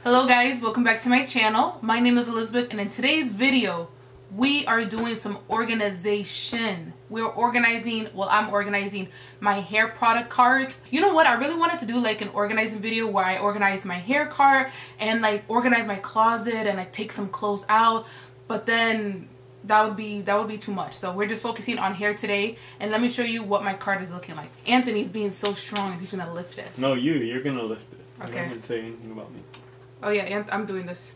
Hello guys, welcome back to my channel. My name is Elizabeth, and in today's video we are doing some organization. I'm organizing my hair product cart. You know what, I really wanted to do like an organizing video where I organize my hair cart and like organize my closet and like take some clothes out, but then that would be too much. So we're just focusing on hair today, and let me show you what my cart is looking like. Anthony's being so strong and he's gonna lift it. No, you're gonna lift it. Okay. You're not gonna say anything about me. Oh yeah, I'm doing this.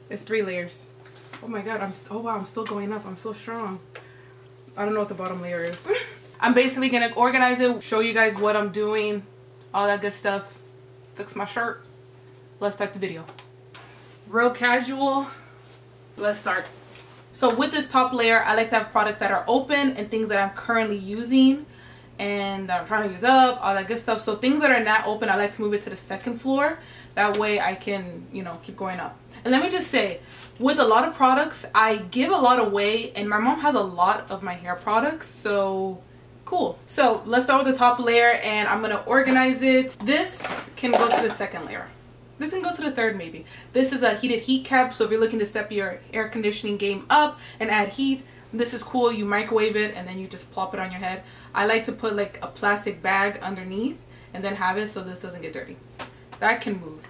It's 3 layers. Oh my god, oh wow, I'm still going up. I'm so strong. I don't know what the bottom layer is. I'm basically gonna organize it, show you guys what I'm doing, all that good stuff. Fix my shirt. Let's start the video. Real casual. Let's start. So with this top layer, I like to have products that are open and things that I'm currently using and that I'm trying to use up, all that good stuff. So things that are not open, I like to move it to the second floor. That way I can, you know, keep going up. And let me just say, with a lot of products, I give a lot away, and my mom has a lot of my hair products, so cool. So let's start with the top layer, and I'm gonna organize it. This can go to the second layer. This can go to the third maybe. This is a heated heat cap, so if you're looking to step your air conditioning game up and add heat, this is cool. You microwave it and then you just plop it on your head. I like to put like a plastic bag underneath and then have it so this doesn't get dirty. That can move.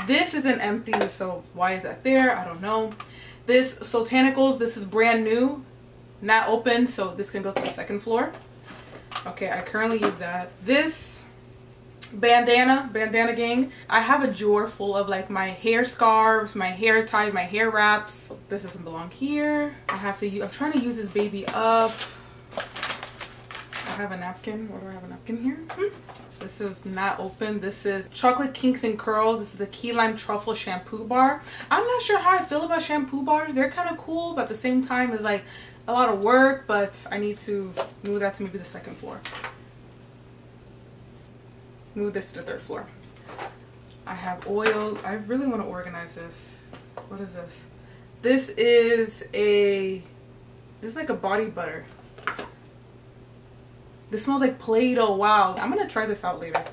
This isn't empty, so why is that there? I don't know. This Soultanicals, this is brand new, not open, so this can go to the second floor. Okay, I currently use that. This bandana gang, I have a drawer full of like my hair scarves, my hair ties, my hair wraps. This doesn't belong here. I'm trying to use this baby up. I have a napkin. Where do I have a napkin here? This is not open. This is Chocolate Kinks and Curls. This is the Key Lime Truffle shampoo bar. I'm not sure how I feel about shampoo bars. They're kind of cool, but at the same time it's like a lot of work, but I need to move that to maybe the second floor. Move this to the third floor. I have oil. I really want to organize this. What is this? This is like a body butter. This smells like Play-Doh. Wow. I'm gonna try this out later.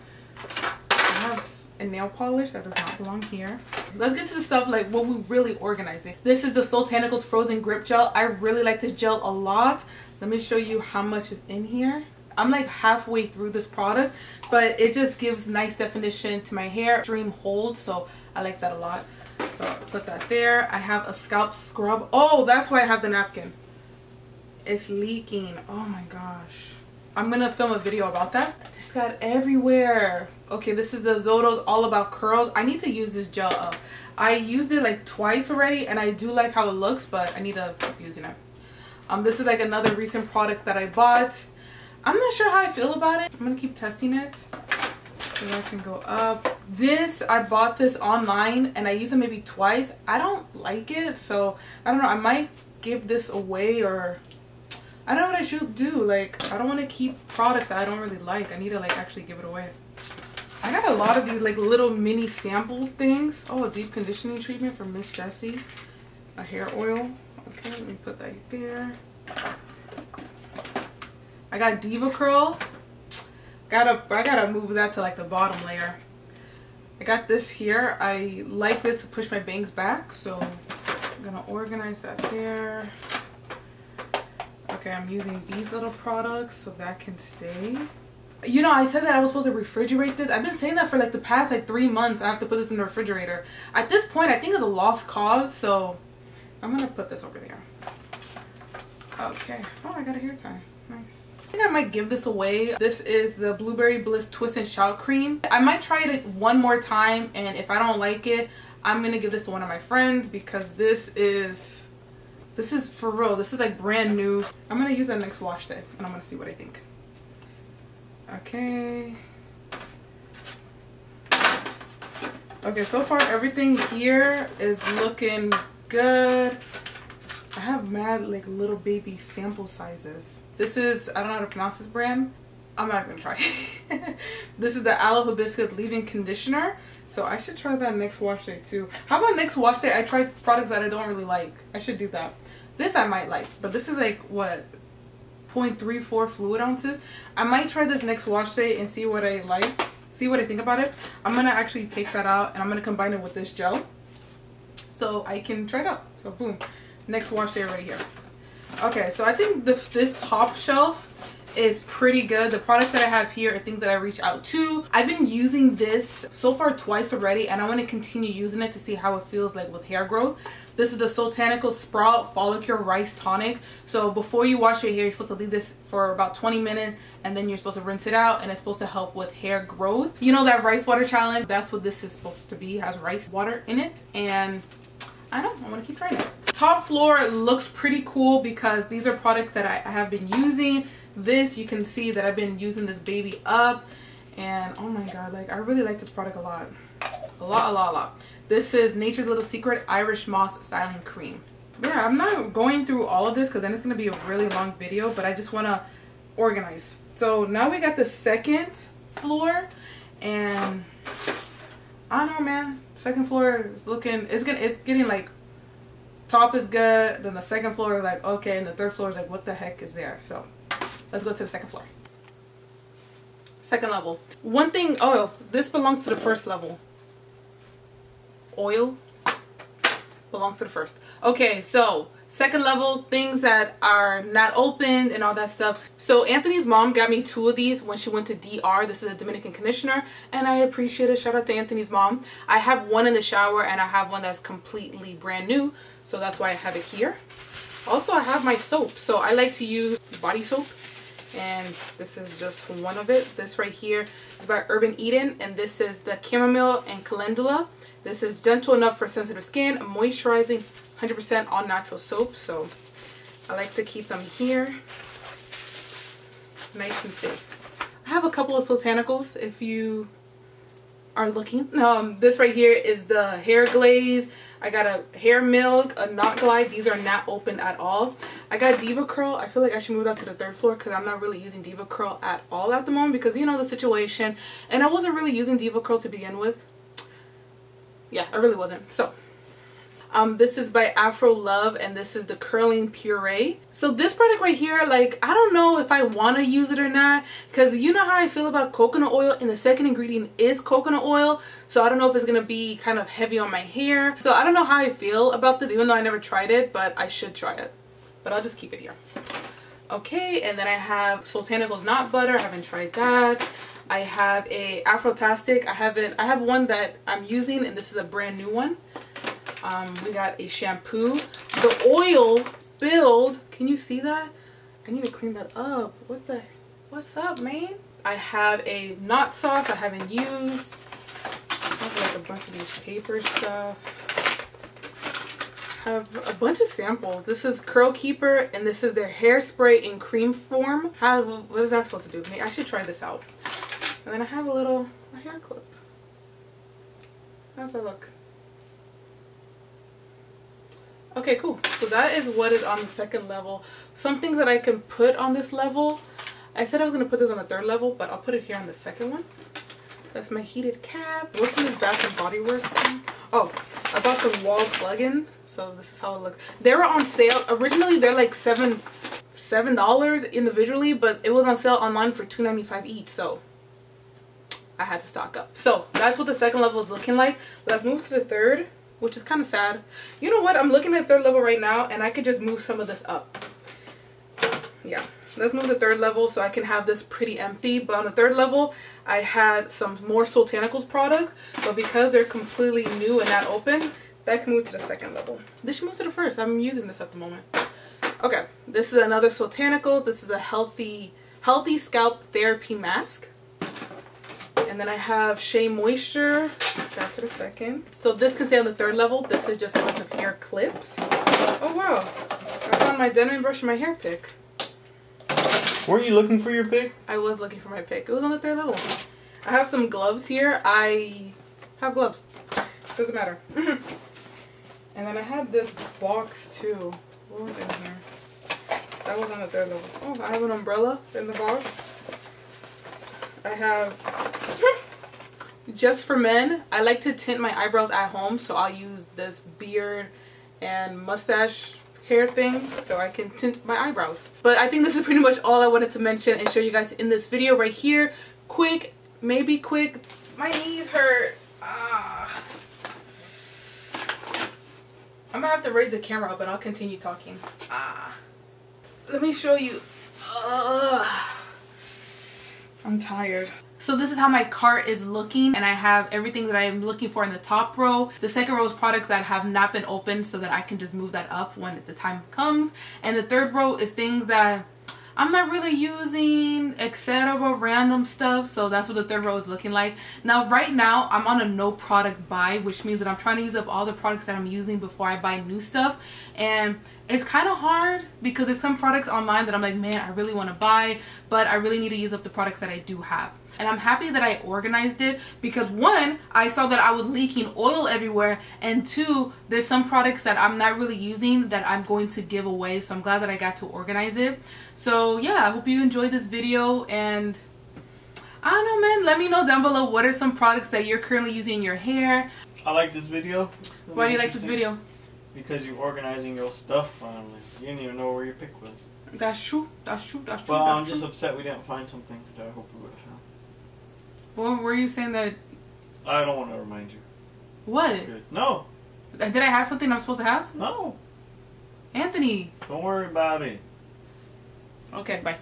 I have a nail polish that does not belong here. Let's get to the stuff like what we really organizing. This is the Soultanicals Frozen Grip Gel. I really like this gel a lot. Let me show you how much is in here. I'm like halfway through this product, but it just gives nice definition to my hair. Extreme hold, so I like that a lot. So put that there. I have a scalp scrub. Oh, that's why I have the napkin. It's leaking. Oh my gosh. I'm gonna film a video about that. This got everywhere. Okay, this is the Zotos All About Curls. I need to use this gel up. I used it like twice already, and I do like how it looks, but I need to keep using it. This is like another recent product that I bought. I'm not sure how I feel about it. I'm gonna keep testing it so that can go up. This, I bought this online and I used it maybe twice. I don't like it, so I don't know. I might give this away, or I don't know what I should do. Like, I don't want to keep products that I don't really like. I need to like actually give it away. I got a lot of these like little mini sample things. Oh, a deep conditioning treatment from Miss Jessie. A hair oil. Okay, let me put that there. I got Diva Curl. I gotta move that to like the bottom layer. I got this here. I like this to push my bangs back, so I'm gonna organize that there. Okay, I'm using these little products so that can stay. You know, I said that I was supposed to refrigerate this. I've been saying that for like the past like 3 months. I have to put this in the refrigerator. At this point, I think it's a lost cause, so I'm gonna put this over there. Okay. Oh, I got a hair tie. Nice. I think I might give this away. This is the Blueberry Bliss Twist and Shout Cream. I might try it one more time, and if I don't like it, I'm gonna give this to one of my friends, because this is for real. This is like brand new. I'm gonna use that next wash day, and I'm gonna see what I think. Okay. Okay, so far everything here is looking good. I have mad like little baby sample sizes. This is, I don't know how to pronounce this brand. I'm not gonna try. This is the Aloe Hibiscus Leave-In Conditioner. So I should try that next wash day too. How about next wash day I try products that I don't really like? I should do that. This I might like, but this is like what, 0.34 fluid ounces. I might try this next wash day and see what I like. see what I think about it. I'm gonna actually take that out and I'm gonna combine it with this gel so I can try it out. So boom, next wash day right here. Okay, so I think this top shelf is pretty good. The products that I have here are things that I reach out to. I've been using this so far twice already, and I want to continue using it to see how it feels like with hair growth. This is the Soultanicals Sprout Follicule Rice Tonic. So before you wash your hair, you're supposed to leave this for about 20 minutes and then you're supposed to rinse it out, and it's supposed to help with hair growth. You know that rice water challenge? That's what this is supposed to be. It has rice water in it, and I don't know, I want to keep trying it. Top floor looks pretty cool because these are products that I have been using. This, you can see that I've been using this baby up, and oh my god, like I really like this product a lot. A lot. This is Nature's Little Secret Irish Moss Styling Cream. Yeah, I'm not going through all of this because then it's going to be a really long video, but I just want to organize. So now we got the second floor, and I don't know, man. Second floor is looking, it's getting like, top is good, then the second floor is like okay, and the third floor is like what the heck is there. So let's go to the second floor. Second level. One thing, oh, this belongs to the first level. Oil belongs to the first. Okay, so second level, things that are not opened and all that stuff. So Anthony's mom got me 2 of these when she went to DR. This is a Dominican conditioner, and I appreciate it. Shout out to Anthony's mom. I have one in the shower and I have one that's completely brand new, so that's why I have it here. Also, I have my soap. So I like to use body soap, and this is just one of it. This right here is by Urban Eden, and this is the chamomile and calendula. This is gentle enough for sensitive skin, moisturizing, 100% all natural soap. So I like to keep them here, nice and safe. I have a couple of Soultanicals if you are looking. This right here is the hair glaze. I got a hair milk, a knot glide. These are not open at all. I got Diva Curl. I feel like I should move that to the third floor because I'm not really using Diva Curl at all at the moment because you know the situation, and I wasn't really using Diva Curl to begin with. Yeah, I really wasn't. So this is by Afro Love, and this is the curling puree. So this product right here, like I don't know if I want to use it or not, because you know how I feel about coconut oil, and the second ingredient is coconut oil, so I don't know if it's gonna be kind of heavy on my hair. So I don't know how I feel about this, even though I never tried it, but I should try it. But I'll just keep it here. Okay, and then I have Soultanicals Knot Butter. I haven't tried that. I have a Afrotastic. I have one that I'm using, and this is a brand new one. We got a shampoo. The oil spilled. Can you see that? I need to clean that up. What's up, man? I have a knot sauce I haven't used. I have like a bunch of these paper stuff. I have a bunch of samples. This is Curl Keeper, and this is their hairspray in cream form. What is that supposed to do? I should try this out. And then I have a hair clip. How's that look? Okay, cool. So that is what is on the second level. Some things that I can put on this level. I said I was going to put this on the third level, but I'll put it here on the second one. That's my heated cap. What's in this Bath and Body Works thing? Oh, I bought some wall plug-in. So this is how it looks. They were on sale. Originally, they're like $7 individually, but it was on sale online for $2.95 each. So I had to stock up. So that's what the second level is looking like. Let's move to the third, which is kind of sad. You know what? I'm looking at third level right now, and I could just move some of this up. Yeah, let's move to third level so I can have this pretty empty. But on the third level, I had some more Soultanicals products, but because they're completely new and not open, that can move to the second level. This should move to the first. I'm using this at the moment. Okay, this is another Soultanicals. This is a healthy scalp therapy mask. And then I have Shea Moisture. That's to the second. So this can stay on the third level. This is just a bunch of hair clips. Oh wow. I found my denim brush and my hair pick. Weren't you looking for your pick? I was looking for my pick. It was on the third level. I have some gloves here. I have gloves. Doesn't matter. And then I had this box too. What was in here? That was on the third level. Oh, I have an umbrella in the box. I have Just for Men. I like to tint my eyebrows at home, so I'll use this beard and mustache hair thing so I can tint my eyebrows. But I think this is pretty much all I wanted to mention and show you guys in this video right here. Quick maybe quick. My knees hurt. I'm gonna have to raise the camera up and I'll continue talking. Let me show you. I'm tired. So this is how my cart is looking, and I have everything that I am looking for in the top row. The second row is products that have not been opened so that I can just move that up when the time comes. And the third row is things that I'm not really using, etc., random stuff. So that's what the third row is looking like. Now, right now, I'm on a no product buy, which means that I'm trying to use up all the products that I'm using before I buy new stuff. And it's kind of hard because there's some products online that I'm like, man, I really want to buy, but I really need to use up the products that I do have. And I'm happy that I organized it because one, I saw that I was leaking oil everywhere, and two, there's some products that I'm not really using that I'm going to give away. So I'm glad that I got to organize it. So yeah, I hope you enjoyed this video, and I don't know, man, let me know down below what are some products that you're currently using in your hair. I like this video. Why do you like this video? Because you're organizing your stuff finally. You didn't even know where your pick was. That's true. That's true. That's true. Well, that's I'm true. just upset we didn't find something that I hope we would have found. Well, were you saying that? I don't want to remind you. What? Good. No. Did I have something I'm supposed to have? No. Anthony. Don't worry about it. Okay, bye.